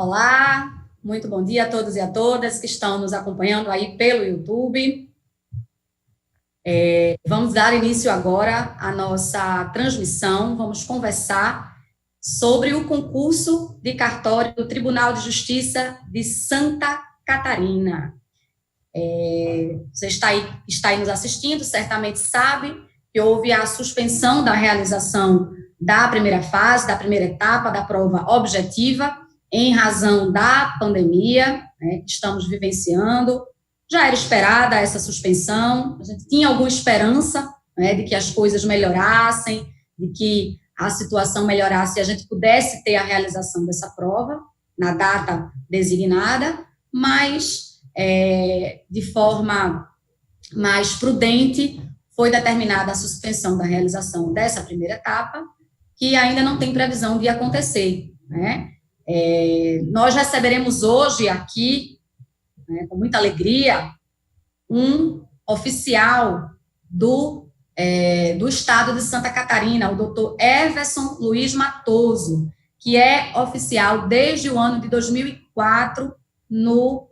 Olá, muito bom dia a todos e a todas que estão nos acompanhando aí pelo YouTube. Vamos dar início agora à nossa transmissão, vamos conversar sobre o concurso de cartório do Tribunal de Justiça de Santa Catarina. Você está aí nos assistindo, certamente sabe que houve a suspensão da realização da primeira fase, da primeira etapa da prova objetiva, em razão da pandemia, que estamos vivenciando. Já era esperada essa suspensão, a gente tinha alguma esperança, de que as coisas melhorassem, de que a situação melhorasse e a gente pudesse ter a realização dessa prova na data designada, mas de forma mais prudente foi determinada a suspensão da realização dessa primeira etapa, que ainda não tem previsão de acontecer, nós receberemos hoje aqui, com muita alegria, um oficial do estado de Santa Catarina, o doutor Everson Luiz Matoso, que é oficial desde o ano de 2004 no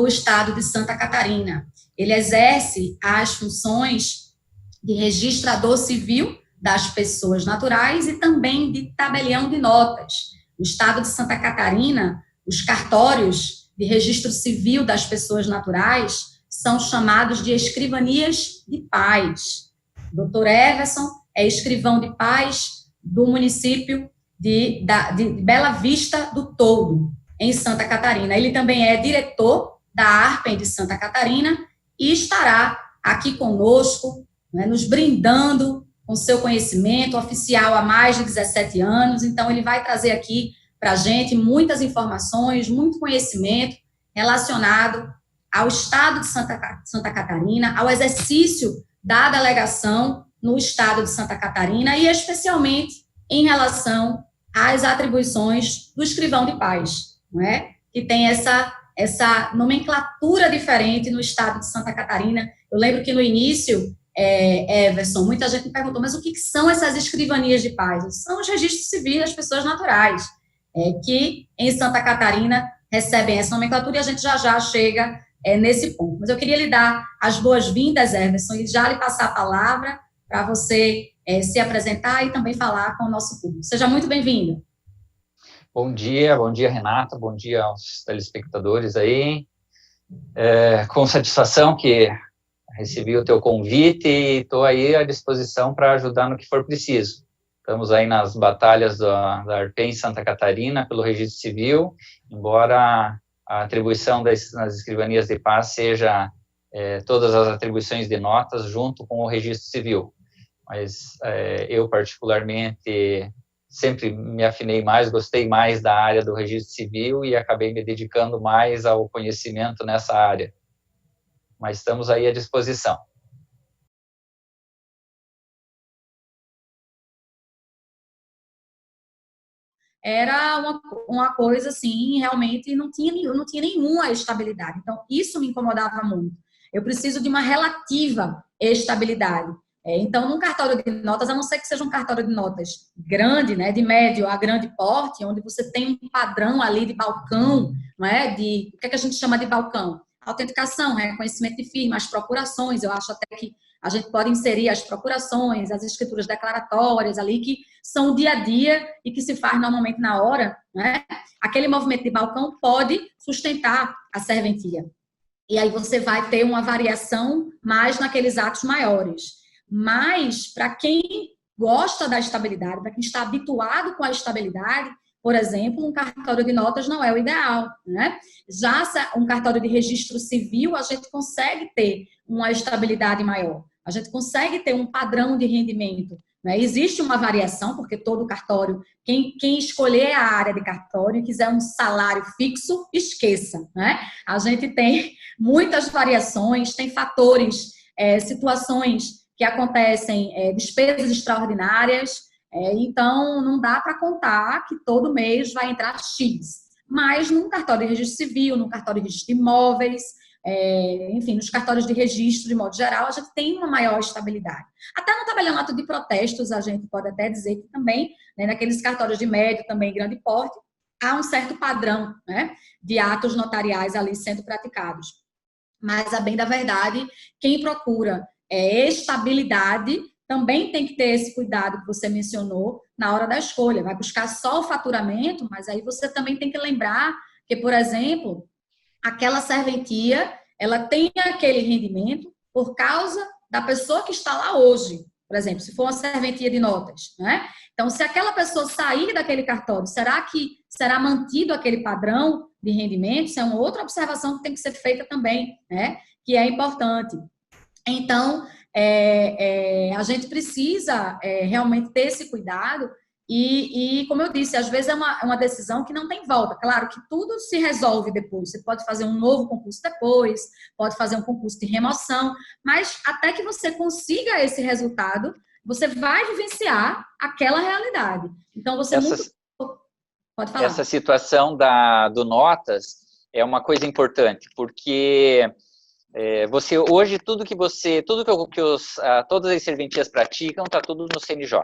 estado de Santa Catarina. Ele exerce as funções de registrador civil das pessoas naturais e também de tabelião de notas. No estado de Santa Catarina, os cartórios de registro civil das pessoas naturais são chamados de escrivanias de paz. O doutor Everson é escrivão de paz do município de Bela Vista do Toldo, em Santa Catarina. Ele também é diretor da ARPEN de Santa Catarina e estará aqui conosco, nos brindando com seu conhecimento, oficial há mais de 17 anos, então ele vai trazer aqui para a gente muitas informações, muito conhecimento relacionado ao estado de Santa Catarina, ao exercício da delegação no estado de Santa Catarina e especialmente em relação às atribuições do escrivão de paz, que tem essa nomenclatura diferente no estado de Santa Catarina. Eu lembro que no início, Everson, muita gente me perguntou, mas o que são essas escrivanias de paz? São os registros civis das pessoas naturais, que em Santa Catarina recebem essa nomenclatura e a gente já chega nesse ponto. Mas eu queria lhe dar as boas-vindas, Everson, e já lhe passar a palavra para você se apresentar e também falar com o nosso público. Seja muito bem-vindo. Bom dia, Renata, bom dia aos telespectadores aí. Com satisfação que recebi o teu convite e estou aí à disposição para ajudar no que for preciso. Estamos aí nas batalhas da ARPEN em Santa Catarina pelo registro civil, embora a atribuição nas escrivanias de paz seja todas as atribuições de notas junto com o registro civil. Mas eu, particularmente, sempre me afinei mais, gostei mais da área do registro civil e acabei me dedicando mais ao conhecimento nessa área. Mas estamos aí à disposição. Era uma coisa assim, realmente não tinha nenhuma estabilidade. Então, isso me incomodava muito. Eu preciso de uma relativa estabilidade. Então, num cartório de notas, a não ser que seja um cartório de notas grande, de médio a grande porte, onde você tem um padrão ali de balcão, o que a gente chama de balcão? Autenticação, reconhecimento de firma, as procurações, eu acho até que a gente pode inserir as procurações, as escrituras declaratórias ali, que são o dia a dia e que se faz normalmente na hora, Aquele movimento de balcão pode sustentar a serventia. E aí você vai ter uma variação mais naqueles atos maiores. Mas, para quem gosta da estabilidade, para quem está habituado com a estabilidade, por exemplo, um cartório de notas não é o ideal, Já um cartório de registro civil, a gente consegue ter uma estabilidade maior, a gente consegue ter um padrão de rendimento, Existe uma variação, porque todo cartório, quem escolher a área de cartório e quiser um salário fixo, esqueça, A gente tem muitas variações, tem fatores, situações que acontecem, despesas extraordinárias, então não dá para contar que todo mês vai entrar X. Mas num cartório de registro civil, num cartório de registro de imóveis, enfim, nos cartórios de registro, de modo geral, a gente tem uma maior estabilidade. Até no tabelionato de protestos, a gente pode até dizer que também, naqueles cartórios de médio, também grande porte, há um certo padrão, né, de atos notariais ali sendo praticados. Mas, a bem da verdade, quem procura estabilidade também tem que ter esse cuidado que você mencionou na hora da escolha. Vai buscar só o faturamento, mas aí você também tem que lembrar que, por exemplo, aquela serventia, ela tem aquele rendimento por causa da pessoa que está lá hoje. Por exemplo, se for uma serventia de notas, né? Então, se aquela pessoa sair daquele cartório, será que será mantido aquele padrão de rendimento? Isso é uma outra observação que tem que ser feita também, né? Que é importante. Então, a gente precisa realmente ter esse cuidado e, como eu disse, às vezes é uma decisão que não tem volta. Claro que tudo se resolve depois. Você pode fazer um novo concurso depois, pode fazer um concurso de remoção, mas até que você consiga esse resultado, você vai vivenciar aquela realidade. Então, você pode falar. Essa situação do Notas é uma coisa importante, porque você hoje todas as serventias praticam, está tudo no CNJ.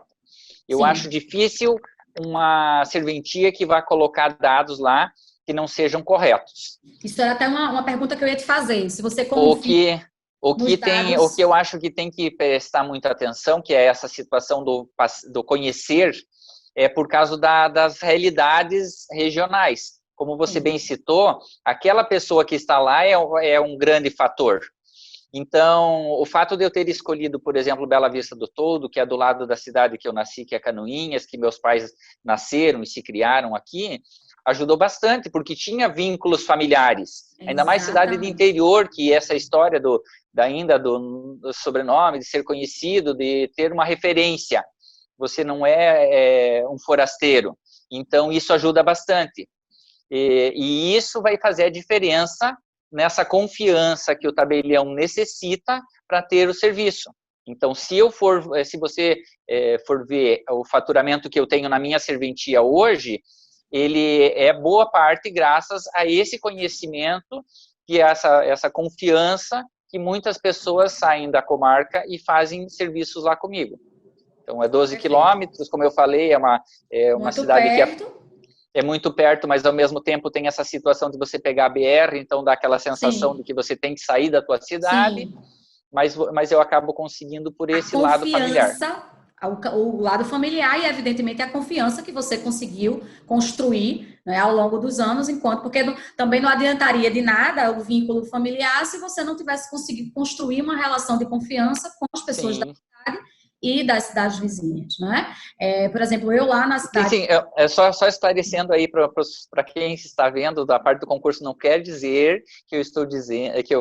Eu Sim. acho difícil uma serventia que vá colocar dados lá que não sejam corretos. Isso era até uma pergunta que eu ia te fazer. Se você confia o que eu acho que tem que prestar muita atenção, que é essa situação do conhecer, por causa das realidades regionais. Como você bem citou, aquela pessoa que está lá é um grande fator. Então, o fato de eu ter escolhido, por exemplo, Bela Vista do Toldo, que é do lado da cidade que eu nasci, que é Canoinhas, que meus pais nasceram e se criaram aqui, ajudou bastante, porque tinha vínculos familiares. Exatamente. Ainda mais cidade de interior, que essa história do sobrenome, de ser conhecido, de ter uma referência. Você não é um forasteiro. Então, isso ajuda bastante. E isso vai fazer a diferença nessa confiança que o tabelião necessita para ter o serviço. Então, se você for ver o faturamento que eu tenho na minha serventia hoje, ele é boa parte graças a esse conhecimento e essa confiança que muitas pessoas saem da comarca e fazem serviços lá comigo. Então, é 12 quilômetros, como eu falei, é uma cidade perto. Que é muito perto, mas ao mesmo tempo tem essa situação de você pegar a BR, então dá aquela sensação de que você tem que sair da tua cidade, mas eu acabo conseguindo por esse lado familiar. O lado familiar e, evidentemente, a confiança que você conseguiu construir, né, ao longo dos anos, porque também não adiantaria de nada o vínculo familiar se você não tivesse conseguido construir uma relação de confiança com as pessoas da cidade e das cidades vizinhas, né? Por exemplo, eu lá na cidade... Sim, só esclarecendo aí para quem está vendo, da parte do concurso, não quer dizer que eu estou dizendo, que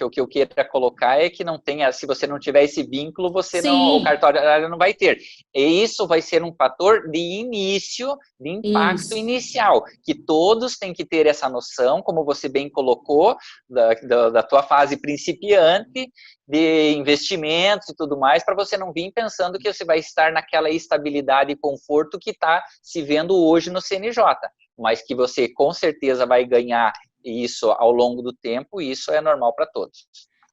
o que eu queira colocar é que não tenha, se você não tiver esse vínculo, o cartório não vai ter. E isso vai ser um fator de início, de impacto inicial, que todos têm que ter essa noção, como você bem colocou, da tua fase principiante, de investimentos e tudo mais, para você não vir pensando que você vai estar naquela estabilidade e conforto que está se vendo hoje no CNJ, mas que você com certeza vai ganhar isso ao longo do tempo, e isso é normal para todos.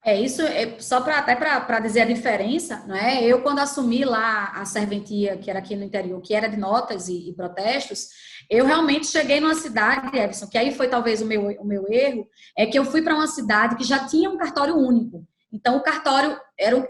Isso só até para dizer a diferença, não é? Eu, quando assumi lá a serventia, que era aqui no interior, que era de notas e protestos, eu realmente cheguei numa cidade, Everson, que aí foi talvez o meu erro, é que eu fui para uma cidade que já tinha um cartório único. Então, o cartório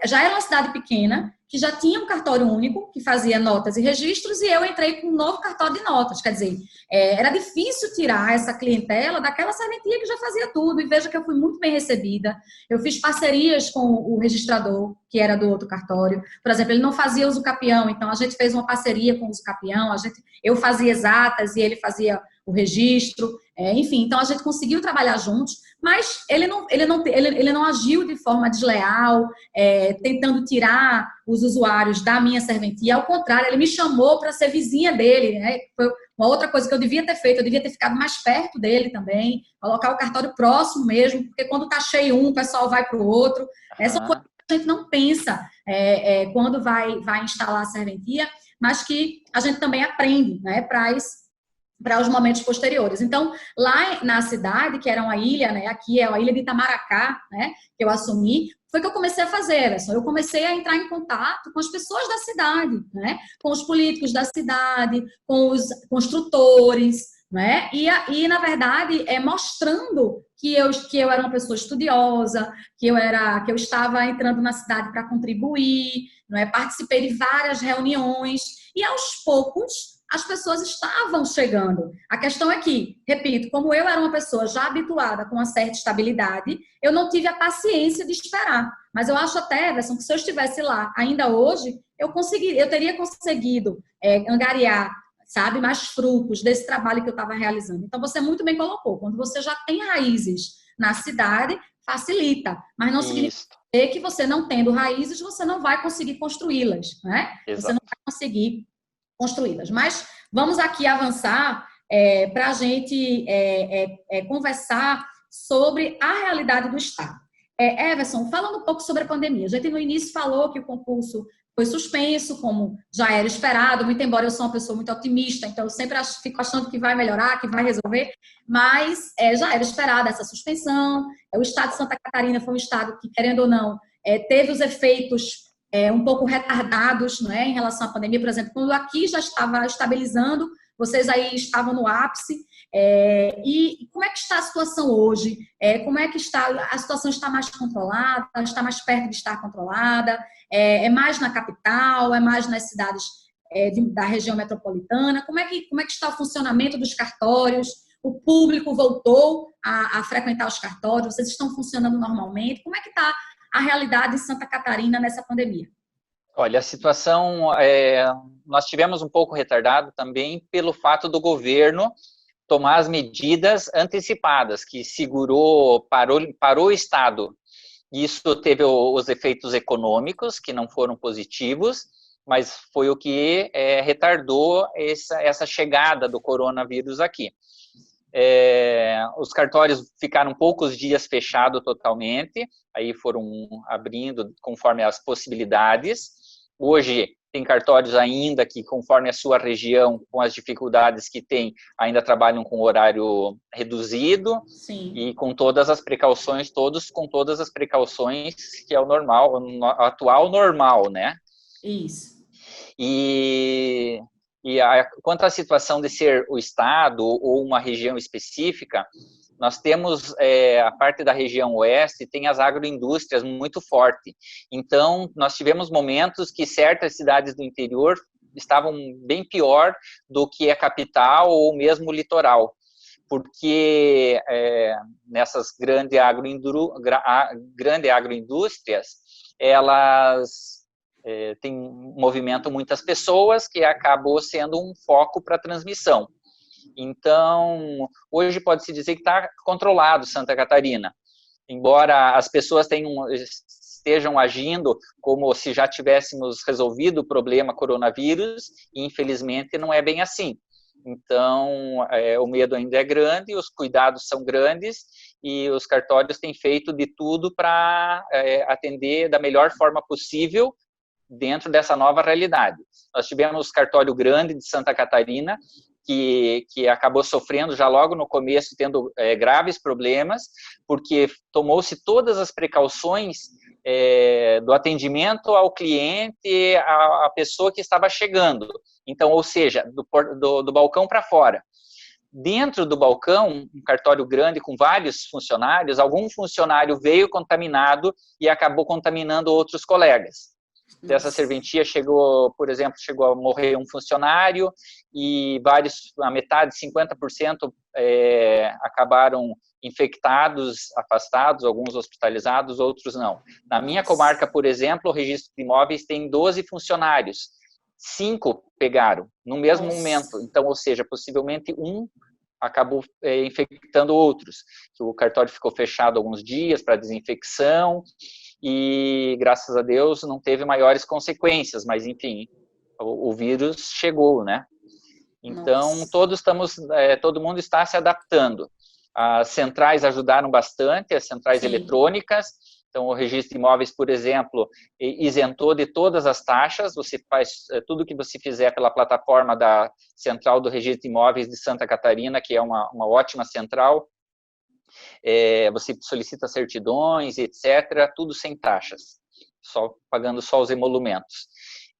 já era uma cidade pequena, que já tinha um cartório único, que fazia notas e registros, e eu entrei com um novo cartório de notas. Quer dizer, era difícil tirar essa clientela daquela serventia que já fazia tudo. E veja que eu fui muito bem recebida. Eu fiz parcerias com o registrador, que era do outro cartório. Por exemplo, ele não fazia uso capião, então a gente fez uma parceria com o uso capião. Eu fazia exatas e ele fazia o registro. Enfim, então a gente conseguiu trabalhar juntos, mas ele não agiu de forma desleal, tentando tirar os usuários da minha serventia. Ao contrário, ele me chamou para ser vizinha dele, né? Foi uma outra coisa que eu devia ter feito, eu devia ter ficado mais perto dele também, colocar o cartório próximo mesmo, porque quando está cheio o pessoal vai para o outro. Essa coisa que a gente não pensa quando vai instalar a serventia, mas que a gente também aprende, né, para os momentos posteriores. Então, lá na cidade, que era uma ilha, né, aqui é a ilha de Itamaracá, né, que eu assumi, foi que eu comecei a fazer, Everson. Eu comecei a entrar em contato com as pessoas da cidade, né, com os políticos da cidade, com os construtores, né? E na verdade, mostrando que eu era uma pessoa estudiosa, que eu estava entrando na cidade para contribuir, não é? Participei de várias reuniões e aos poucos as pessoas estavam chegando. A questão é que, repito, como eu era uma pessoa já habituada com uma certa estabilidade, eu não tive a paciência de esperar. Mas eu acho até, Everson, que se eu estivesse lá ainda hoje, eu teria conseguido angariar, sabe, mais frutos desse trabalho que eu estava realizando. Então, você muito bem colocou, quando você já tem raízes na cidade, facilita, mas não significa Isso, que você não tendo raízes, você não vai conseguir construí-las, né? Você não exato. vai conseguir construí-las. Mas vamos aqui avançar para a gente conversar sobre a realidade do Estado. Everson, falando um pouco sobre a pandemia, a gente no início falou que o concurso foi suspenso, como já era esperado, muito embora eu sou uma pessoa muito otimista, então eu sempre fico achando que vai melhorar, que vai resolver, mas já era esperada essa suspensão. O estado de Santa Catarina foi um estado que, querendo ou não, teve os efeitos um pouco retardados, né, em relação à pandemia. Por exemplo, quando aqui já estava estabilizando, vocês aí estavam no ápice. E como é que está a situação hoje? Como é que está? A situação está mais controlada? Está mais perto de estar controlada? É mais na capital? É mais nas cidades da região metropolitana? Como é que está o funcionamento dos cartórios? O público voltou a frequentar os cartórios? Vocês estão funcionando normalmente? Como é que está a realidade em Santa Catarina nessa pandemia? Olha, a situação, nós tivemos um pouco retardado também pelo fato do governo tomar as medidas antecipadas, que parou o Estado. Isso teve os efeitos econômicos, que não foram positivos, mas foi o que retardou essa chegada do coronavírus aqui. Os cartórios ficaram poucos dias fechados totalmente, aí foram abrindo conforme as possibilidades. Hoje tem cartórios ainda que, conforme a sua região, com as dificuldades que tem, ainda trabalham com horário reduzido. Sim. E com todas as precauções, todos com todas as precauções que é o normal, o atual normal, né? Isso. Quanto à situação de ser o estado ou uma região específica, nós temos a parte da região oeste, tem as agroindústrias muito forte. Então, nós tivemos momentos que certas cidades do interior estavam bem pior do que a capital ou mesmo o litoral, porque nessas grandes agroindústrias, elas movimentam muitas pessoas, que acabou sendo um foco para transmissão. Então, hoje pode-se dizer que está controlado Santa Catarina, embora as pessoas estejam agindo como se já tivéssemos resolvido o problema coronavírus, e infelizmente não é bem assim. Então, o medo ainda é grande, os cuidados são grandes, e os cartórios têm feito de tudo para atender da melhor forma possível dentro dessa nova realidade. Nós tivemos o cartório grande de Santa Catarina, que acabou sofrendo já logo no começo, tendo graves problemas, porque tomou-se todas as precauções do atendimento ao cliente, à pessoa que estava chegando. Então, ou seja, do balcão para fora. Dentro do balcão, um cartório grande com vários funcionários, algum funcionário veio contaminado e acabou contaminando outros colegas. Dessa serventia por exemplo, chegou a morrer um funcionário, e a metade, 50%, acabaram infectados, afastados, alguns hospitalizados, outros não. Na minha comarca, por exemplo, o registro de imóveis tem 12 funcionários, 5 pegaram no mesmo momento, então, ou seja, possivelmente um acabou infectando outros. O cartório ficou fechado alguns dias para desinfecção, e, graças a Deus, não teve maiores consequências, mas, enfim, o vírus chegou, né? Então, todo mundo está se adaptando. As centrais ajudaram bastante, as centrais eletrônicas. Então, o registro de imóveis, por exemplo, isentou de todas as taxas. Você faz tudo que você fizer pela plataforma da Central do Registro de Imóveis de Santa Catarina, que é uma ótima central. Você solicita certidões, etc., tudo sem taxas, pagando só os emolumentos.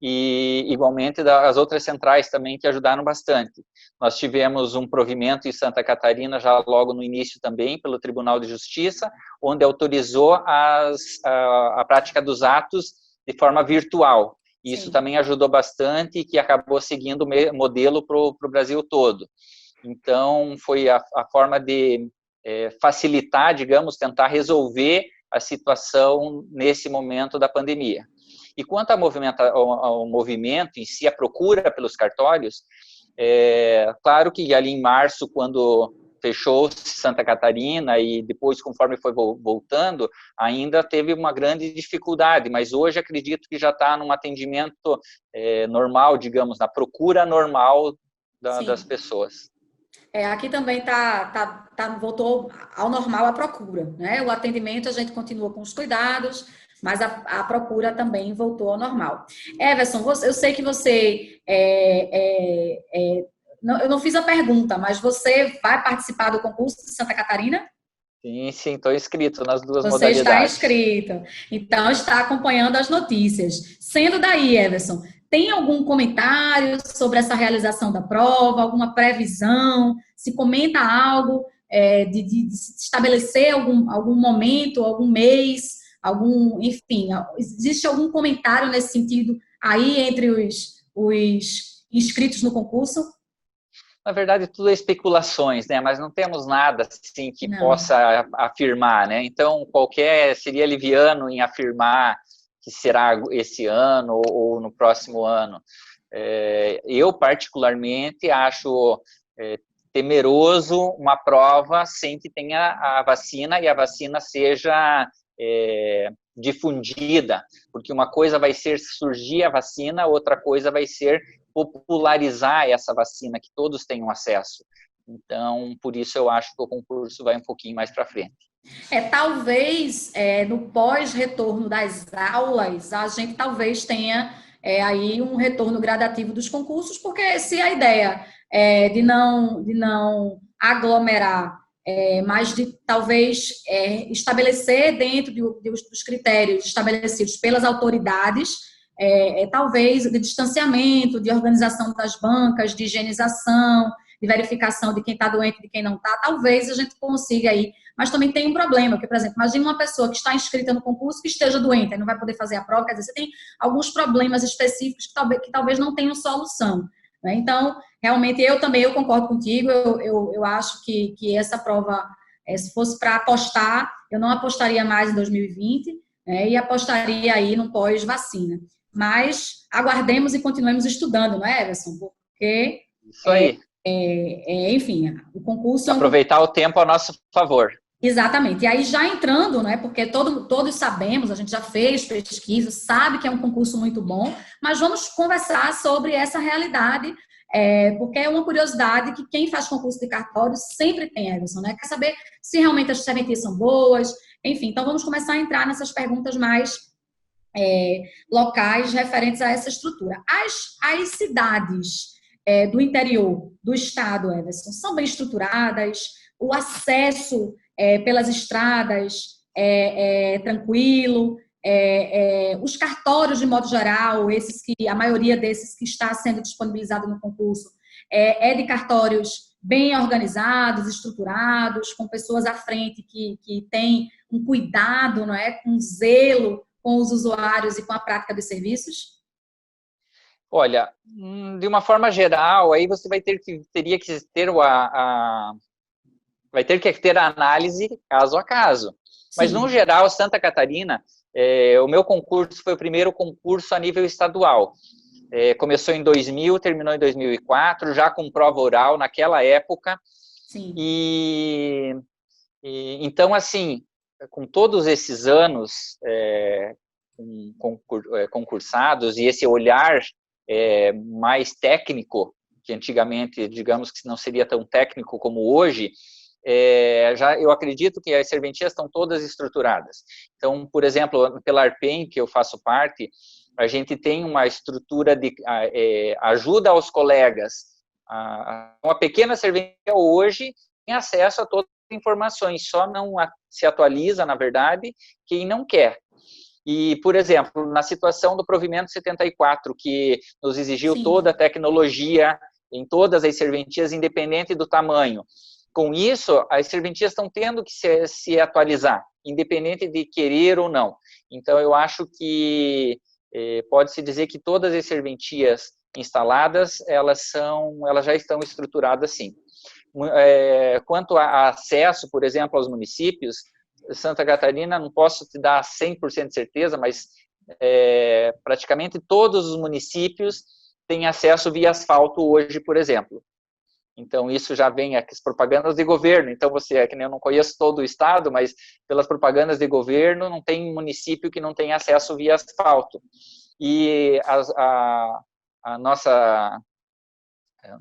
e, igualmente, das outras centrais também que ajudaram bastante. Nós tivemos um provimento em Santa Catarina, já logo no início também, pelo Tribunal de Justiça, onde autorizou a prática dos atos de forma virtual. Isso Sim. também ajudou bastante e que acabou seguindo o modelo para o Brasil todo. Então, foi a forma de facilitar, digamos, tentar resolver a situação nesse momento da pandemia. E quanto ao movimento em si, a procura pelos cartórios, claro que ali em março, quando fechou Santa Catarina e depois, conforme foi voltando, ainda teve uma grande dificuldade, mas hoje acredito que já está num atendimento normal, digamos, na procura normal das pessoas. Aqui também voltou ao normal a procura, né? O atendimento a gente continua com os cuidados, mas a procura também voltou ao normal. Everson, eu sei que você eu não fiz a pergunta, mas você vai participar do concurso de Santa Catarina? Sim, estou inscrito nas duas Você está modalidades. inscrito, então está acompanhando as notícias. Sendo daí, Everson, tem algum comentário sobre essa realização da prova, alguma previsão? Se comenta algo de estabelecer algum momento, algum mês, enfim, existe algum comentário nesse sentido aí entre os inscritos no concurso? Na verdade, tudo é especulações, né? Mas não temos nada assim que Não. possa afirmar, né? Então, seria liviano em afirmar que será esse ano ou no próximo ano. Eu, particularmente, acho temeroso uma prova sem que tenha a vacina e a vacina seja difundida, porque uma coisa vai ser surgir a vacina, outra coisa vai ser popularizar essa vacina, que todos tenham acesso. Então, por isso eu acho que o concurso vai um pouquinho mais para frente. Talvez no pós-retorno das aulas, a gente talvez tenha aí um retorno gradativo dos concursos, porque se a ideia é de não aglomerar, mas de talvez estabelecer dentro dos critérios estabelecidos pelas autoridades, talvez de distanciamento, de organização das bancas, de higienização, de verificação de quem está doente e de quem não está, talvez a gente consiga aí. Mas também tem um problema, que, por exemplo, imagine uma pessoa que está inscrita no concurso que esteja doente, e não vai poder fazer a prova, quer dizer, você tem alguns problemas específicos que talvez não tenham solução. Né? Então, realmente, eu concordo contigo, eu acho que essa prova, se fosse para apostar, eu não apostaria mais em 2020, né, e apostaria aí no pós-vacina. Mas aguardemos e continuemos estudando, não é, Everson? Porque, isso aí. Enfim, o concurso... Aproveitar o tempo a nosso favor. Exatamente. E aí, já entrando, né, porque todos sabemos, a gente já fez pesquisa, sabe que é um concurso muito bom, mas vamos conversar sobre essa realidade, porque é uma curiosidade que quem faz concurso de cartório sempre tem, Everson, né? Quer saber se realmente as serventias são boas, enfim. Então, vamos começar a entrar nessas perguntas mais locais referentes a essa estrutura. As cidades do interior do estado, Everson, são bem estruturadas, o acesso pelas estradas tranquilo, os cartórios, de modo geral, a maioria desses que está sendo disponibilizado no concurso, de cartórios bem organizados, estruturados, com pessoas à frente que têm um cuidado, não é, com zelo com os usuários e com a prática dos serviços? Olha, de uma forma geral, aí você vai ter que ter a análise caso a caso. Mas, Sim. no geral, Santa Catarina, o meu concurso foi o primeiro concurso a nível estadual. Começou em 2000, terminou em 2004, já com prova oral naquela época. Sim. Então, assim, com todos esses anos concursados e esse olhar mais técnico, que antigamente, digamos que não seria tão técnico como hoje, eu acredito que as serventias estão todas estruturadas. Então, por exemplo, pela ARPEM, que eu faço parte, a gente tem uma estrutura de ajuda aos colegas. Uma pequena serventia hoje tem acesso a todas as informações, só não se atualiza, na verdade, quem não quer. E, por exemplo, na situação do provimento 74, que nos exigiu Sim. toda a tecnologia em todas as serventias, independente do tamanho. Com isso, as serventias estão tendo que se atualizar, independente de querer ou não. Então, eu acho que pode-se dizer que todas as serventias instaladas, elas já estão estruturadas assim. Quanto a acesso, por exemplo, aos municípios, Santa Catarina, não posso te dar 100% de certeza, mas praticamente todos os municípios têm acesso via asfalto hoje, por exemplo. Então, isso já vem as propagandas de governo. Então, que nem eu não conheço todo o estado, mas pelas propagandas de governo, não tem município que não tenha acesso via asfalto. E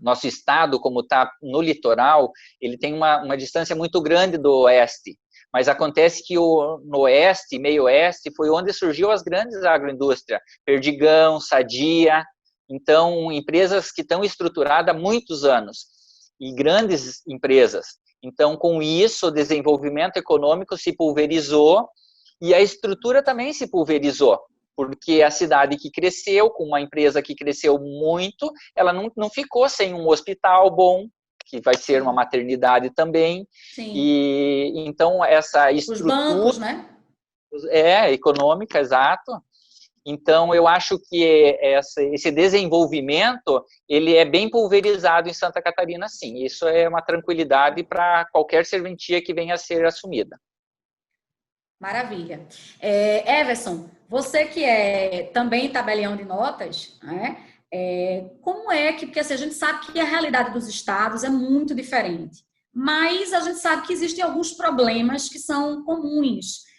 nosso estado, como está no litoral, ele tem uma distância muito grande do oeste. Mas acontece que no oeste, meio oeste, foi onde surgiu as grandes agroindústrias, Perdigão, Sadia. Então, empresas que estão estruturadas há muitos anos, e grandes empresas. Então, com isso, o desenvolvimento econômico se pulverizou e a estrutura também se pulverizou, porque a cidade que cresceu, com uma empresa que cresceu muito, ela não ficou sem um hospital bom, que vai ser uma maternidade também. Sim. E então essa estrutura... Os bancos, né? Econômica, exato. Então, eu acho que esse desenvolvimento, ele é bem pulverizado em Santa Catarina, sim. Isso é uma tranquilidade para qualquer serventia que venha a ser assumida. Maravilha. Everson, você que é também tabelião de notas, né? Como é que, porque assim, a gente sabe que a realidade dos estados é muito diferente, mas a gente sabe que existem alguns problemas que são comuns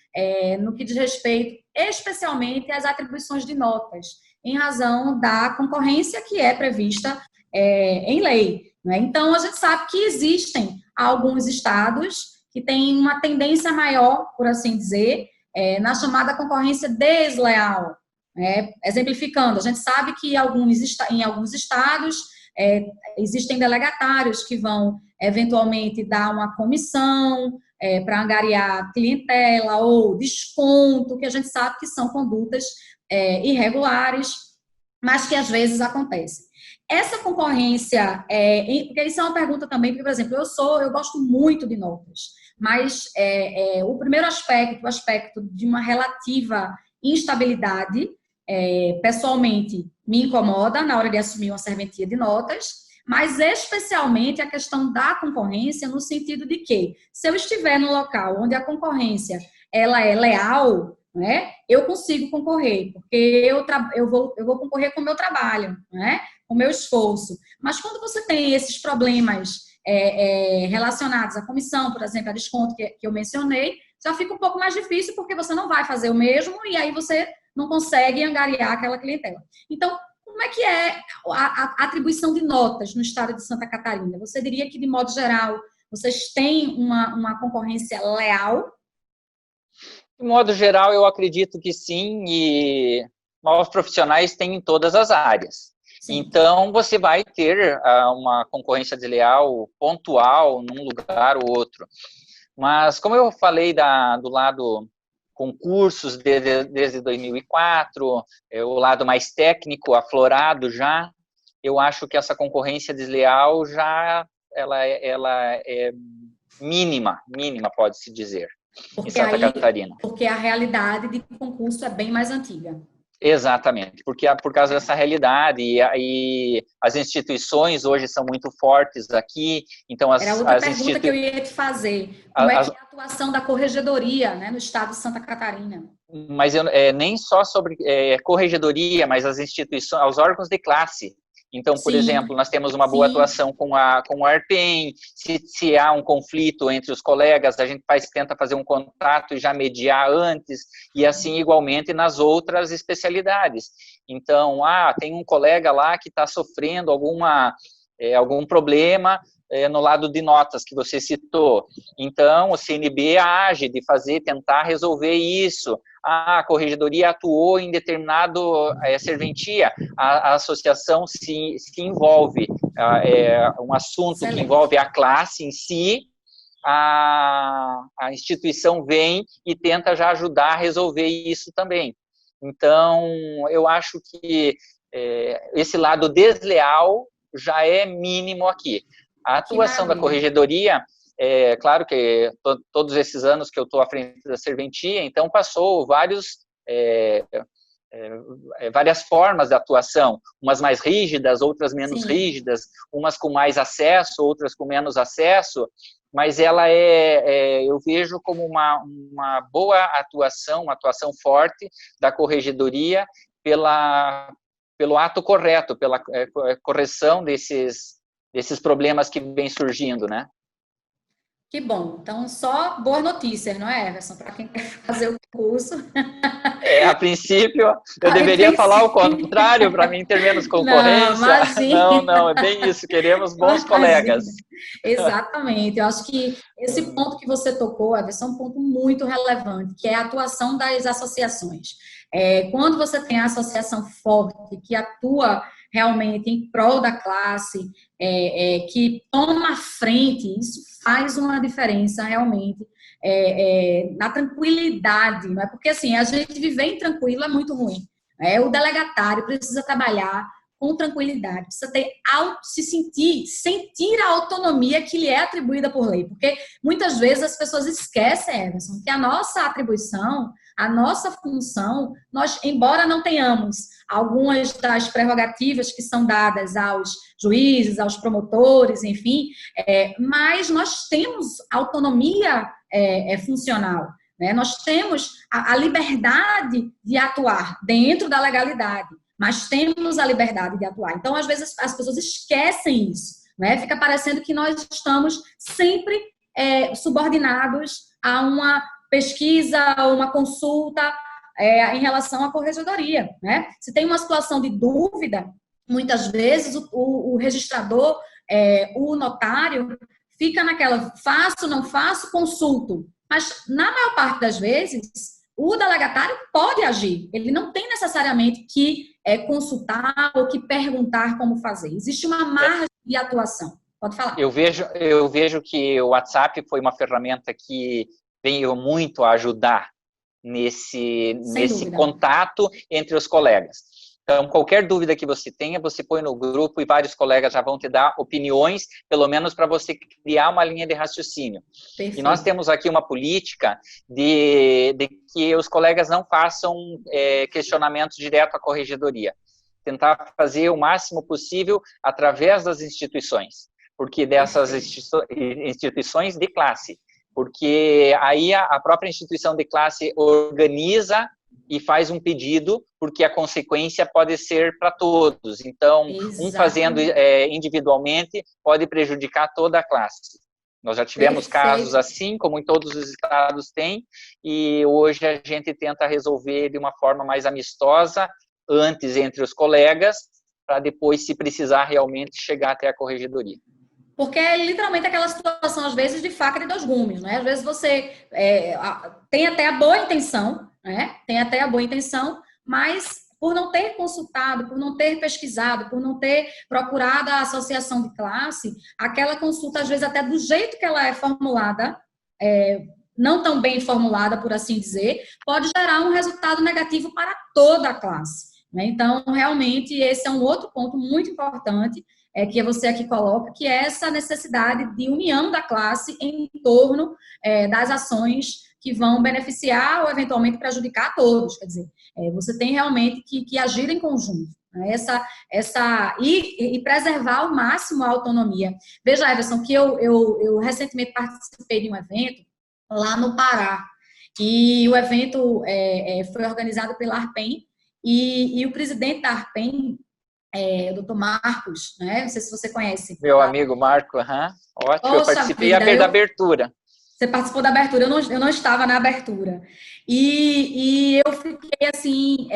no que diz respeito especialmente às atribuições de notas, em razão da concorrência que é prevista em lei, né? Então, a gente sabe que existem alguns estados que têm uma tendência maior, por assim dizer, na chamada concorrência desleal. Exemplificando, a gente sabe que em alguns estados existem delegatários que vão eventualmente dar uma comissão para angariar clientela ou desconto, que a gente sabe que são condutas irregulares, mas que às vezes acontecem. Essa concorrência, porque isso é uma pergunta também, porque, por exemplo, eu gosto muito de notas, mas o primeiro aspecto, o aspecto de uma relativa instabilidade, pessoalmente me incomoda na hora de assumir uma serventia de notas, mas especialmente a questão da concorrência no sentido de que, se eu estiver no local onde a concorrência ela é leal, né, eu consigo concorrer, porque eu vou concorrer com o meu trabalho, né, com o meu esforço. Mas quando você tem esses problemas relacionados à comissão, por exemplo, a desconto que eu mencionei, já fica um pouco mais difícil, porque você não vai fazer o mesmo e aí você não consegue angariar aquela clientela. Então, como é que é a atribuição de notas no estado de Santa Catarina? Você diria que, de modo geral, vocês têm uma concorrência leal? De modo geral, eu acredito que sim, e novos profissionais têm em todas as áreas. Sim. Então, você vai ter uma concorrência desleal pontual num lugar ou outro. Mas, como eu falei do lado concursos desde 2004, o lado mais técnico, aflorado já, eu acho que essa concorrência desleal ela é mínima, pode-se dizer, em Santa Catarina. Porque a realidade de concurso é bem mais antiga. Exatamente, porque por causa dessa realidade, e as instituições hoje são muito fortes aqui, então Era outra pergunta que eu ia te fazer, como é que é a atuação da corregedoria, né, no estado de Santa Catarina? Mas nem só sobre corregedoria, mas as instituições, os órgãos de classe. Então, por exemplo, nós temos uma boa atuação com o ARPEM, se há um conflito entre os colegas, a gente tenta fazer um contato e já mediar antes, e assim igualmente nas outras especialidades. Então, tem um colega lá que está sofrendo algum problema no lado de notas que você citou. Então, o CNB age de tentar resolver isso. A corregedoria atuou em determinado serventia, a associação se envolve, um assunto que envolve a classe em si, a instituição vem e tenta já ajudar a resolver isso também. Então, eu acho que esse lado desleal já é mínimo aqui. A atuação da corregedoria, claro que todos esses anos que eu estou à frente da serventia, então passou várias formas de atuação, umas mais rígidas, outras menos rígidas, umas com mais acesso, outras com menos acesso, mas ela eu vejo como uma boa atuação, uma atuação forte da corregedoria pelo ato correto, pela correção desses problemas que vêm surgindo, né? Que bom. Então, só boas notícias, não é, Everson? Para quem quer fazer o curso. A princípio, eu deveria falar o contrário para mim ter menos concorrência. Não, é bem isso. Queremos bons colegas. Exatamente. Eu acho que esse ponto que você tocou, Everson, é um ponto muito relevante, que é a atuação das associações. Quando você tem a associação forte, que atua realmente em prol da classe, que toma a frente, isso faz uma diferença realmente na tranquilidade, não é? Porque assim, a gente viver intranquilo é muito ruim. O delegatário precisa trabalhar com tranquilidade, precisa sentir a autonomia que lhe é atribuída por lei, porque muitas vezes as pessoas esquecem, Everson, que a nossa atribuição, a nossa função, nós, embora não tenhamos algumas das prerrogativas que são dadas aos juízes, aos promotores, enfim, mas nós temos autonomia funcional, né? Nós temos a liberdade de atuar dentro da legalidade, mas temos a liberdade de atuar. Então, às vezes, as pessoas esquecem isso, né? Fica parecendo que nós estamos sempre subordinados a uma pesquisa, a uma consulta em relação à corregedoria, né? Se tem uma situação de dúvida, muitas vezes o registrador, o notário, fica naquela, faço, não faço, consulto. Mas, na maior parte das vezes, o delegatário pode agir. Ele não tem necessariamente que consultar ou que perguntar como fazer. Existe uma margem de atuação. Pode falar. Eu vejo que o WhatsApp foi uma ferramenta que veio muito a ajudar nesse contato entre os colegas. Então, qualquer dúvida que você tenha, você põe no grupo e vários colegas já vão te dar opiniões, pelo menos para você criar uma linha de raciocínio. Perfeito. E nós temos aqui uma política de que os colegas não façam questionamentos direto à corregedoria. Tentar fazer o máximo possível através das instituições, porque dessas instituições de classe. Porque aí a própria instituição de classe organiza e faz um pedido, porque a consequência pode ser para todos. Então, um fazendo individualmente pode prejudicar toda a classe. Nós já tivemos casos assim, como em todos os estados tem, e hoje a gente tenta resolver de uma forma mais amistosa, antes entre os colegas, para depois, se precisar, realmente chegar até a corregedoria. Porque é literalmente aquela situação, às vezes, de faca de dois gumes, né? Às vezes você tem até a boa intenção, né? Tem até a boa intenção, mas por não ter consultado, por não ter pesquisado, por não ter procurado a associação de classe, aquela consulta, às vezes, até do jeito que ela é formulada, não tão bem formulada, por assim dizer, pode gerar um resultado negativo para toda a classe, né? Então, realmente, esse é um outro ponto muito importante, que você aqui coloca, que é essa necessidade de união da classe em torno das ações que vão beneficiar ou eventualmente prejudicar a todos. Quer dizer, você tem realmente que agir em conjunto, né? E preservar ao máximo a autonomia. Veja, Everson, que eu recentemente participei de um evento lá no Pará, e o evento foi organizado pela ARPEN, e o presidente da ARPEN, o doutor Marcos, né? Não sei se você conhece. Meu amigo Marco, ótimo, eu participei da abertura. Você participou da abertura, eu não estava na abertura. E eu fiquei, assim,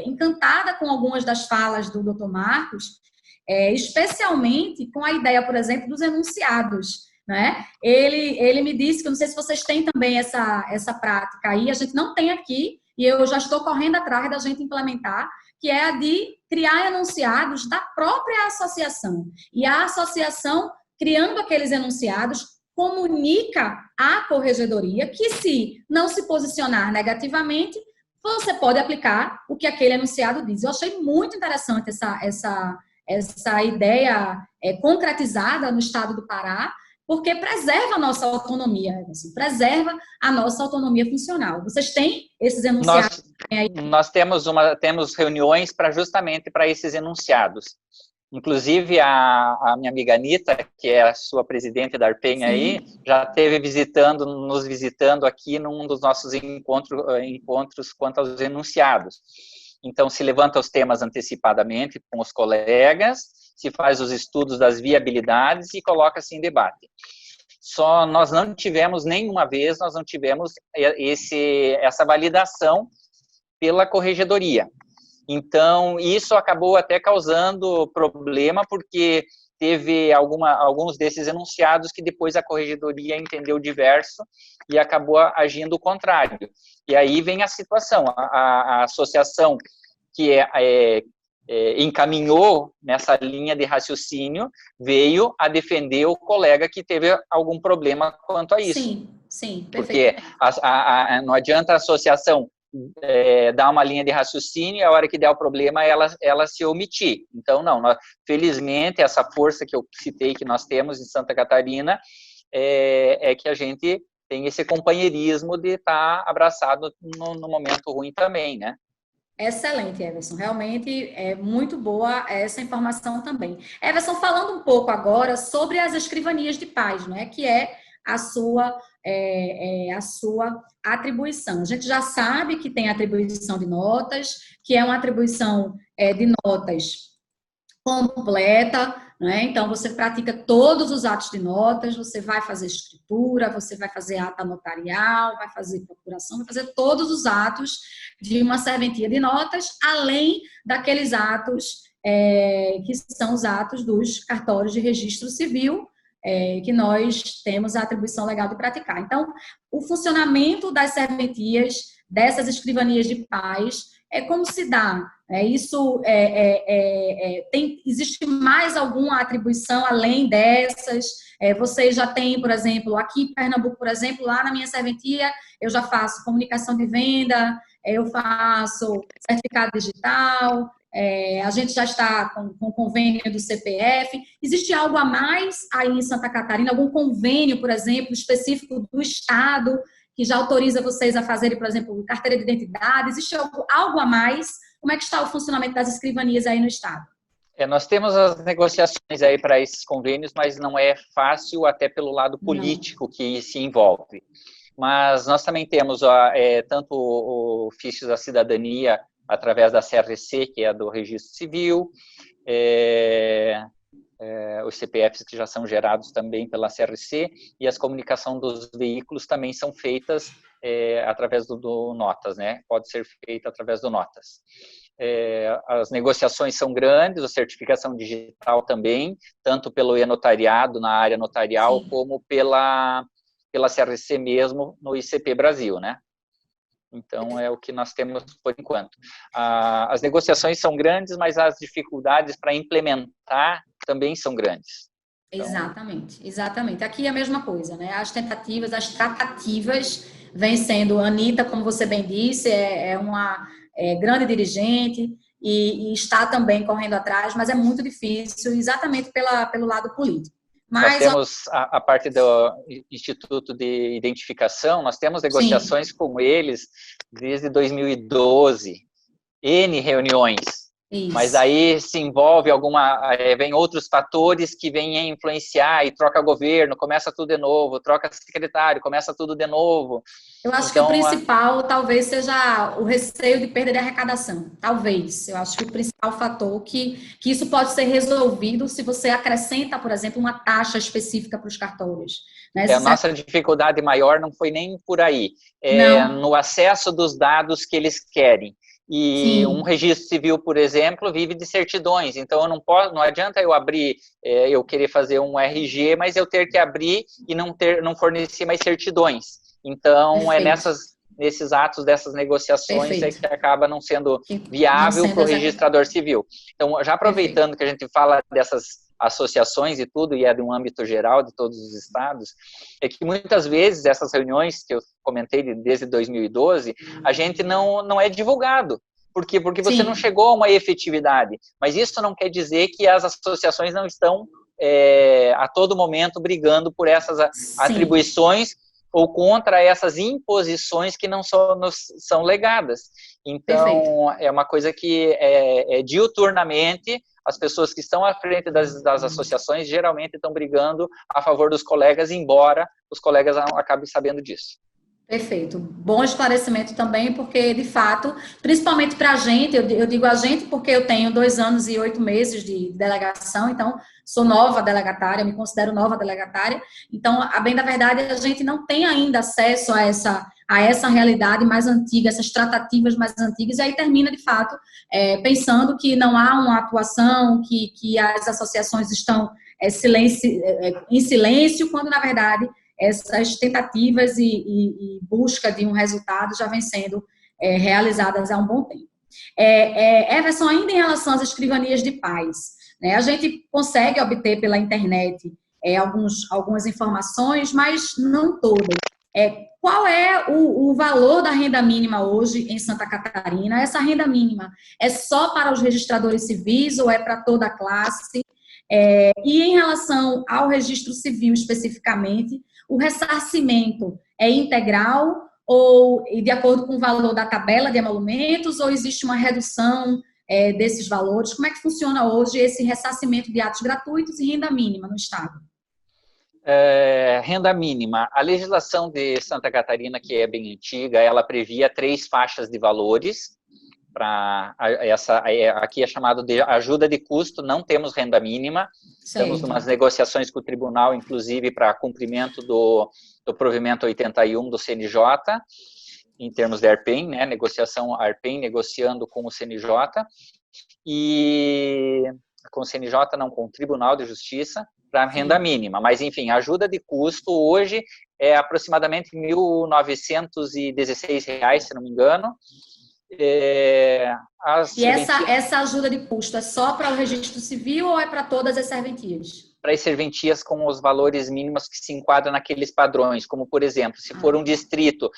encantada com algumas das falas do doutor Marcos, especialmente com a ideia, por exemplo, dos enunciados, né? Ele me disse, que eu não sei se vocês têm também essa prática aí, a gente não tem aqui, e eu já estou correndo atrás da gente implementar, que é a de criar enunciados da própria associação. E a associação, criando aqueles enunciados, comunica à corregedoria que, se não se posicionar negativamente, você pode aplicar o que aquele enunciado diz. Eu achei muito interessante essa ideia concretizada no estado do Pará, porque preserva a nossa autonomia, assim, preserva a nossa autonomia funcional. Vocês têm esses enunciados? Nós temos reuniões justamente para esses enunciados. Inclusive, a minha amiga Anitta, que é a sua presidente da Arpen aí, já esteve nos visitando aqui num dos nossos encontros quanto aos enunciados. Então, se levanta os temas antecipadamente com os colegas, se faz os estudos das viabilidades e coloca-se em debate. Só nós não tivemos, nenhuma vez, essa validação pela corregedoria. Então, isso acabou até causando problema, porque teve alguns desses enunciados que depois a corregedoria entendeu diverso e acabou agindo o contrário. E aí vem a situação, a associação que encaminhou nessa linha de raciocínio veio a defender o colega que teve algum problema quanto a isso. Sim, porque não adianta a associação dar uma linha de raciocínio e a hora que der o problema ela se omitir. Então, felizmente, essa força que eu citei que nós temos em Santa Catarina é que a gente tem esse companheirismo de estar abraçado no momento ruim também, né? Excelente, Everson. Realmente é muito boa essa informação também. Everson, falando um pouco agora sobre as escrivanias de paz, né, que é a sua atribuição. A gente já sabe que tem atribuição de notas, que é uma atribuição de notas completa, né? Então, você pratica todos os atos de notas, você vai fazer escritura, você vai fazer ata notarial, vai fazer procuração, vai fazer todos os atos de uma serventia de notas, além daqueles atos que são os atos dos cartórios de registro civil, que nós temos a atribuição legal de praticar. Então, o funcionamento das serventias, dessas escrivanias de paz, como se dá? Existe mais alguma atribuição além dessas? Vocês já têm, por exemplo, aqui em Pernambuco, por exemplo, lá na minha serventia, eu já faço comunicação de venda, eu faço certificado digital, a gente já está com convênio do CPF. Existe algo a mais aí em Santa Catarina? Algum convênio, por exemplo, específico do Estado, que já autoriza vocês a fazerem, por exemplo, carteira de identidade? Existe algo a mais? Como é que está o funcionamento das escrivanias aí no Estado? Nós temos as negociações aí para esses convênios, mas não é fácil, até pelo lado político que se envolve. Mas nós também temos tanto o ofício da cidadania através da CRC, que é do Registro Civil, os CPFs que já são gerados também pela CRC, e as comunicação dos veículos também são feitas através do Notas, né? Pode ser feita através do Notas. As negociações são grandes, a certificação digital também, tanto pelo e-notariado na área notarial, sim, como pela CRC mesmo no ICP Brasil, né? Então, é o que nós temos por enquanto. As negociações são grandes, mas as dificuldades para implementar também são grandes. Então, exatamente. Aqui é a mesma coisa, né? As tentativas, as tratativas vêm sendo, a Anitta, como você bem disse, é uma grande dirigente e está também correndo atrás, mas é muito difícil, exatamente pelo lado político. Nós temos a parte do Instituto de Identificação, nós temos negociações, sim, com eles desde 2012, N reuniões. Isso. Mas aí se envolve vem outros fatores que vêm a influenciar e troca governo, começa tudo de novo, troca secretário, começa tudo de novo. Eu acho que o principal talvez seja o receio de perda de arrecadação, talvez. Eu acho que o principal fator que isso pode ser resolvido se você acrescenta, por exemplo, uma taxa específica para os cartórios. Né? A nossa dificuldade maior não foi nem por aí, no acesso dos dados que eles querem. E sim, um registro civil, por exemplo, vive de certidões. Então, não adianta eu abrir, eu querer fazer um RG, mas eu ter que abrir e não fornecer mais certidões. Então, perfeito, nesses atos dessas negociações que acaba não sendo viável para o registrador civil. Então, já aproveitando, perfeito, que a gente fala associações e tudo, e é de um âmbito geral de todos os estados, é que muitas vezes essas reuniões que eu comentei desde 2012, a gente não é divulgado. Por quê? Porque você não chegou a uma efetividade. Mas isso não quer dizer que as associações não estão a todo momento brigando por essas atribuições ou contra essas imposições que não são legadas. Então, perfeito, é uma coisa que diuturnamente as pessoas que estão à frente das associações geralmente estão brigando a favor dos colegas, embora os colegas não acabem sabendo disso. Perfeito. Bom esclarecimento também, porque, de fato, principalmente para a gente, eu digo a gente porque eu tenho 2 anos e 8 meses de delegação, então, sou nova delegatária, me considero nova delegatária, então, a bem da verdade, a gente não tem ainda acesso a essa realidade mais antiga, essas tratativas mais antigas, e aí termina, de fato, pensando que não há uma atuação, que as associações estão em silêncio, quando, na verdade, essas tentativas e busca de um resultado já vem sendo realizadas há um bom tempo. Everson, ainda em relação às escrivanias de paz, né, a gente consegue obter pela internet algumas informações, mas não todas. Qual é o valor da renda mínima hoje em Santa Catarina? Essa renda mínima é só para os registradores civis ou é para toda a classe? E em relação ao registro civil especificamente, o ressarcimento é integral ou de acordo com o valor da tabela de emolumentos ou existe uma redução desses valores? Como é que funciona hoje esse ressarcimento de atos gratuitos e renda mínima no Estado? Renda mínima. A legislação de Santa Catarina, que é bem antiga, ela previa 3 faixas de valores. Aqui é chamado de ajuda de custo, não temos renda mínima, estamos em umas negociações com o tribunal, inclusive para cumprimento do provimento 81 do CNJ, em termos de ARPEN, né, negociação ARPEN, negociando com o CNJ, e com o CNJ não, com o Tribunal de Justiça, para renda mínima, mas enfim, a ajuda de custo hoje é aproximadamente R$ 1.916, se não me engano. Essa ajuda de custo é só para o registro civil ou é para todas as serventias? Para as serventias com os valores mínimos que se enquadram naqueles padrões, como, por exemplo, se for um distrito,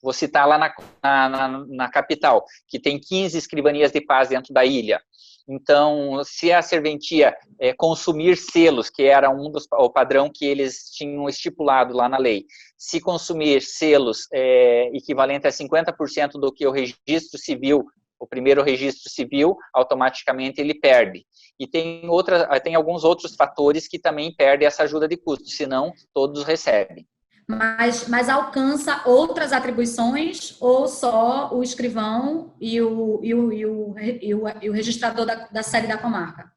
vou citar lá na capital, que tem 15 escrivanias de paz dentro da ilha. Então, se a serventia consumir selos, que era o padrão que eles tinham estipulado lá na lei, se consumir selos equivalente a 50% do que o registro civil, o primeiro registro civil, automaticamente ele perde. E tem alguns outros fatores que também perdem essa ajuda de custo, senão todos recebem. Mas alcança outras atribuições ou só o escrivão e o registrador da sede da comarca?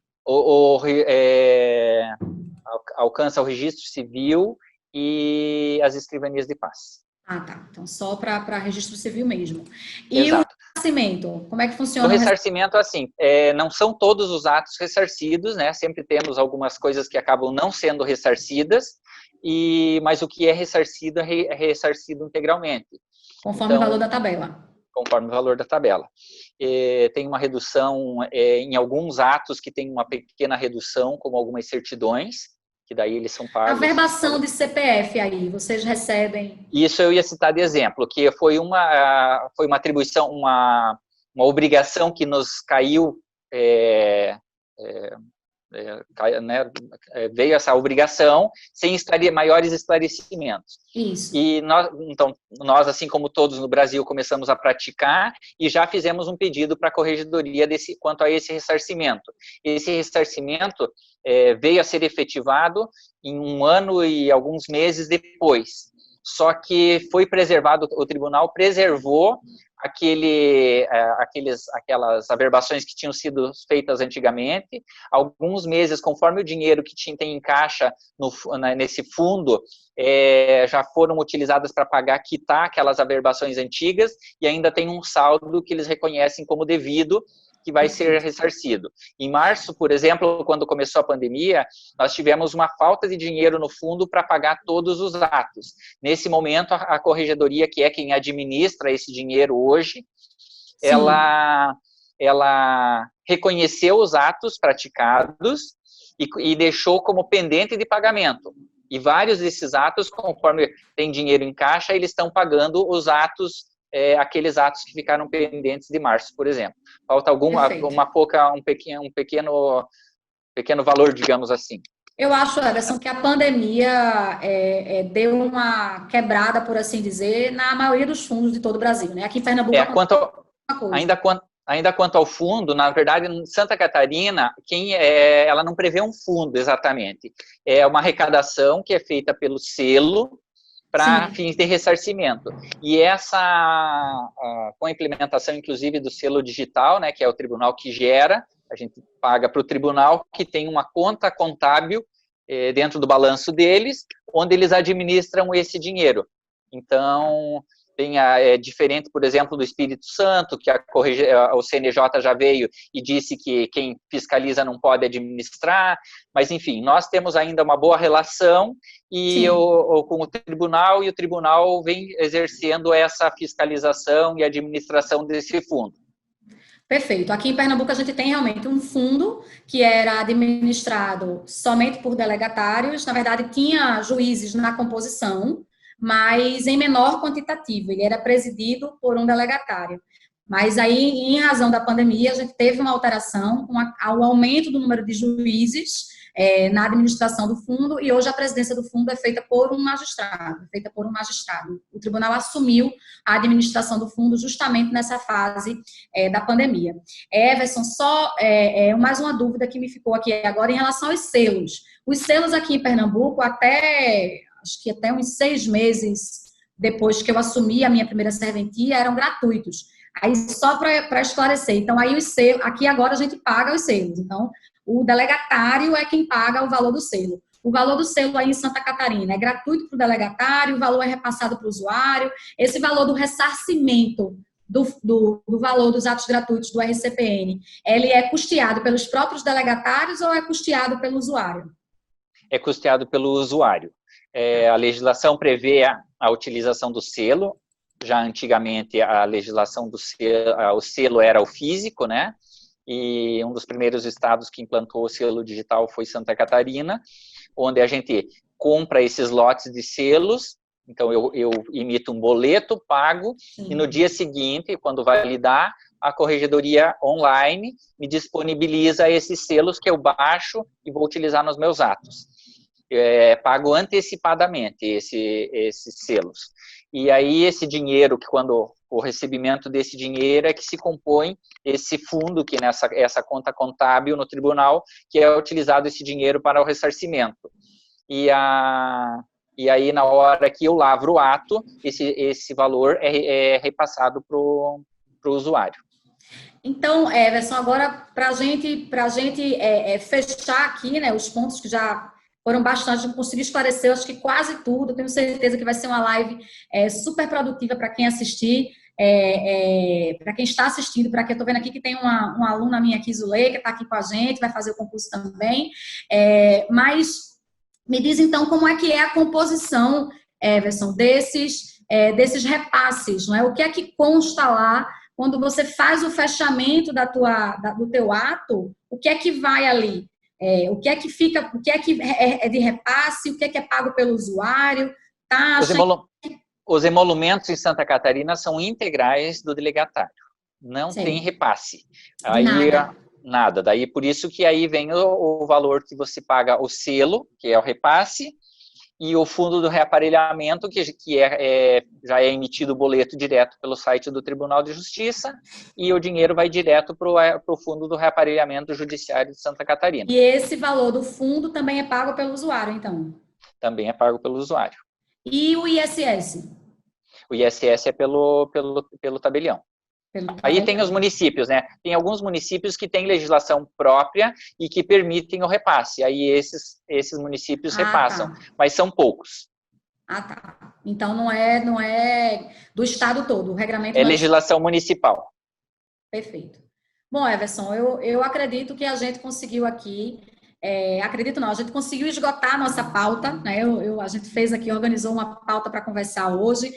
Alcança o registro civil e as escrivanias de paz. Ah, tá. Então, só para registro civil mesmo. E exato. O ressarcimento, como é que funciona? O ressarcimento, assim, não são todos os atos ressarcidos, né? Sempre temos algumas coisas que acabam não sendo ressarcidas, mas o que é ressarcido é ressarcido integralmente. Conforme o valor da tabela. Conforme o valor da tabela. Tem uma redução em alguns atos que tem uma pequena redução, como algumas certidões, que daí eles são pagos. A verbação de CPF aí, vocês recebem? Isso eu ia citar de exemplo, que foi uma atribuição, uma obrigação que nos caiu, né, veio essa obrigação sem maiores esclarecimentos. Isso. E nós, assim como todos no Brasil, começamos a praticar e já fizemos um pedido para a corregedoria quanto a esse ressarcimento. Esse ressarcimento veio a ser efetivado em 1 ano e alguns meses depois. Só que foi preservado, o tribunal preservou aquelas averbações que tinham sido feitas antigamente. Alguns meses, conforme o dinheiro que tem em caixa nesse fundo, já foram utilizadas para quitar aquelas averbações antigas e ainda tem um saldo que eles reconhecem como devido, que vai ser ressarcido. Em março, por exemplo, quando começou a pandemia, nós tivemos uma falta de dinheiro no fundo para pagar todos os atos. Nesse momento, a corregedoria, que é quem administra esse dinheiro hoje, ela reconheceu os atos praticados e deixou como pendente de pagamento. E vários desses atos, conforme tem dinheiro em caixa, eles estão pagando os atos, aqueles atos que ficaram pendentes de março, por exemplo. Falta um pequeno valor, digamos assim. Eu acho, Everson, que a pandemia deu uma quebrada, por assim dizer, na maioria dos fundos de todo o Brasil, né? Aqui em Pernambuco ainda quanto ao fundo, na verdade, em Santa Catarina, ela não prevê um fundo exatamente. É uma arrecadação que é feita pelo selo para fins de ressarcimento. E com a implementação, inclusive, do selo digital, né, que é o tribunal que gera, a gente paga para o tribunal, que tem uma conta contábil dentro do balanço deles, onde eles administram esse dinheiro. Então, é diferente, por exemplo, do Espírito Santo, que o CNJ já veio e disse que quem fiscaliza não pode administrar, mas, enfim, nós temos ainda uma boa relação com o tribunal, e o tribunal vem exercendo essa fiscalização e administração desse fundo. Perfeito. Aqui em Pernambuco a gente tem realmente um fundo que era administrado somente por delegatários, na verdade tinha juízes na composição, mas em menor quantitativo, ele era presidido por um delegatário. Mas aí, em razão da pandemia, a gente teve uma alteração, o aumento do número de juízes na administração do fundo, e hoje a presidência do fundo é feita por um magistrado, O tribunal assumiu a administração do fundo justamente nessa fase da pandemia. Everson, só mais uma dúvida que me ficou aqui agora em relação aos selos. Os selos aqui em Pernambuco, acho que até uns 6 meses depois que eu assumi a minha primeira serventia, eram gratuitos. Aí, só para esclarecer, então, aí os selos, aqui agora a gente paga os selos, então, o delegatário é quem paga o valor do selo. O valor do selo aí em Santa Catarina é gratuito para o delegatário, o valor é repassado para o usuário, esse valor do ressarcimento do valor dos atos gratuitos do RCPN, ele é custeado pelos próprios delegatários ou é custeado pelo usuário? É custeado pelo usuário. A legislação prevê a utilização do selo. Já antigamente a legislação do selo, o selo era o físico, né? E um dos primeiros estados que implantou o selo digital foi Santa Catarina, onde a gente compra esses lotes de selos. Então eu emito um boleto, pago, e no dia seguinte, quando validar, a corregedoria online me disponibiliza esses selos que eu baixo e vou utilizar nos meus atos. Pago antecipadamente esses selos. E aí esse dinheiro, que quando o recebimento desse dinheiro é que se compõe esse fundo, que essa conta contábil no tribunal, que é utilizado esse dinheiro para o ressarcimento. E aí, na hora que eu lavro o ato, esse valor é repassado para o usuário. Então, Everson, agora, para a gente fechar aqui, né, os pontos que já foram bastante, eu consegui esclarecer, acho que quase tudo, tenho certeza que vai ser uma live super produtiva para quem assistir, para quem está assistindo, para quem eu estou vendo aqui que tem uma aluna minha aqui, Zuleika, que está aqui com a gente, vai fazer o concurso também, mas me diz então como é que é a composição, Everson, desses repasses, não é? O que é que consta lá quando você faz o fechamento do teu ato, o que é que vai ali? O que é que fica, o que é que é de repasse, o que é pago pelo usuário, taxa... Os emolumentos em Santa Catarina são integrais do delegatário, não tem repasse. Aí, nada. Daí, por isso que aí vem o valor que você paga o selo, que é o repasse, e o fundo do reaparelhamento, que já é emitido o boleto direto pelo site do Tribunal de Justiça, e o dinheiro vai direto para o fundo do reaparelhamento judiciário de Santa Catarina. E esse valor do fundo também é pago pelo usuário, então? Também é pago pelo usuário. E o ISS? O ISS é pelo tabelião. Aí tem os municípios, né? Tem alguns municípios que têm legislação própria e que permitem o repasse. Aí esses municípios repassam, mas são poucos. Tá. Então não é do estado todo, o regramento é legislação municipal. Perfeito. Bom, Everson, eu acredito que a gente conseguiu aqui, a gente conseguiu esgotar a nossa pauta, né? A gente fez aqui, organizou uma pauta para conversar hoje,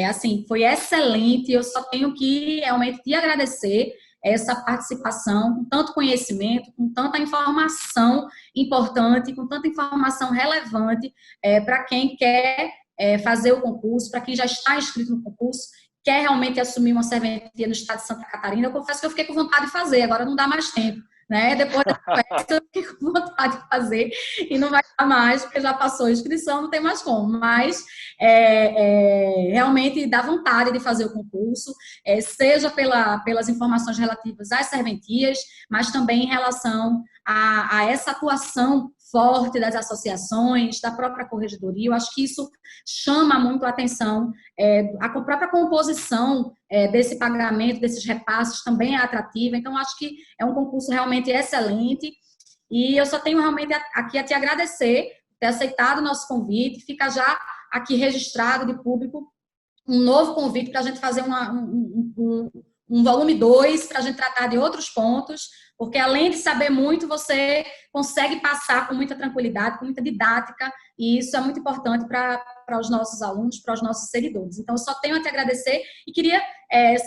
assim, foi excelente, eu só tenho que realmente te agradecer essa participação, com tanto conhecimento, com tanta informação importante, com tanta informação relevante para quem quer fazer o concurso, para quem já está inscrito no concurso, quer realmente assumir uma serventia no estado de Santa Catarina. Eu confesso que eu fiquei com vontade de fazer, agora não dá mais tempo, né? Depois da conversa, eu fiquei com vontade de fazer e não vai dar mais, porque já passou a inscrição, não tem mais como. Mas realmente dá vontade de fazer o concurso, seja pelas informações relativas às serventias, mas também em relação a essa atuação forte das associações, da própria corregedoria. Eu acho que isso chama muito a atenção. A própria composição desse pagamento, desses repasses, também é atrativa. Então, acho que é um concurso realmente excelente. E eu só tenho realmente aqui a te agradecer por ter aceitado o nosso convite. Fica já aqui registrado de público um novo convite para a gente fazer um volume 2, para a gente tratar de outros pontos, porque além de saber muito, você consegue passar com muita tranquilidade, com muita didática, e isso é muito importante para os nossos alunos, para os nossos seguidores. Então, eu só tenho a te agradecer e queria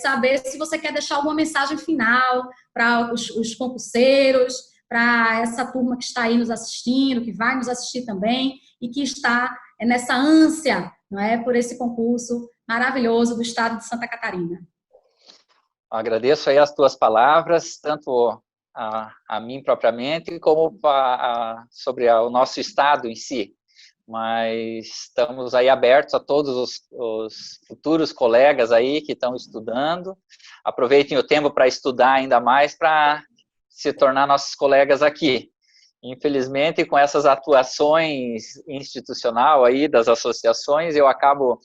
saber se você quer deixar alguma mensagem final para os concurseiros, para essa turma que está aí nos assistindo, que vai nos assistir também, e que está nessa ânsia, não é, por esse concurso maravilhoso do estado de Santa Catarina. Agradeço aí as tuas palavras, tanto a mim propriamente, como sobre o nosso estado em si. Mas estamos aí abertos a todos os futuros colegas aí que estão estudando. Aproveitem o tempo para estudar ainda mais, para se tornar nossos colegas aqui. Infelizmente, com essas atuações institucional aí das associações, eu acabo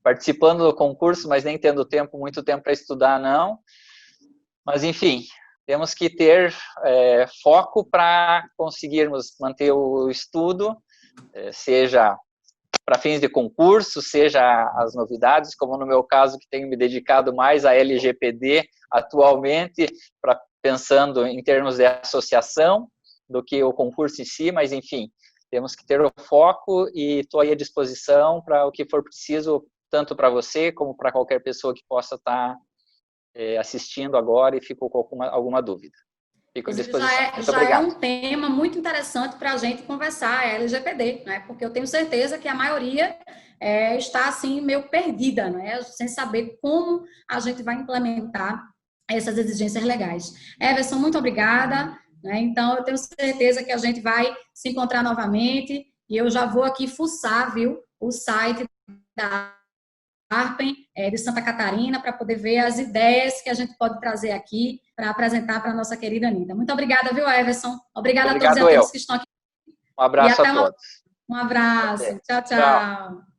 participando do concurso, mas nem tendo muito tempo para estudar, não. Mas, enfim, temos que ter foco para conseguirmos manter o estudo, seja para fins de concurso, seja as novidades, como no meu caso, que tenho me dedicado mais à LGPD atualmente, pensando em termos de associação, do que o concurso em si, mas, enfim, temos que ter o foco e estou aí à disposição para o que for preciso, tanto para você como para qualquer pessoa que possa estar assistindo agora e ficou com alguma dúvida. Fico à disposição. Já é um tema muito interessante para a gente conversar, a LGPD, né? Porque eu tenho certeza que a maioria está assim meio perdida, né? Sem saber como a gente vai implementar essas exigências legais. Everson, muito obrigada. Então, eu tenho certeza que a gente vai se encontrar novamente e eu já vou aqui fuçar, viu, o site da Arpen de Santa Catarina para poder ver as ideias que a gente pode trazer aqui para apresentar para a nossa querida Anitta. Muito obrigada, viu, Everson? Obrigada a todos e a todas que estão aqui. Um abraço a todos. Um abraço. Tchau, tchau.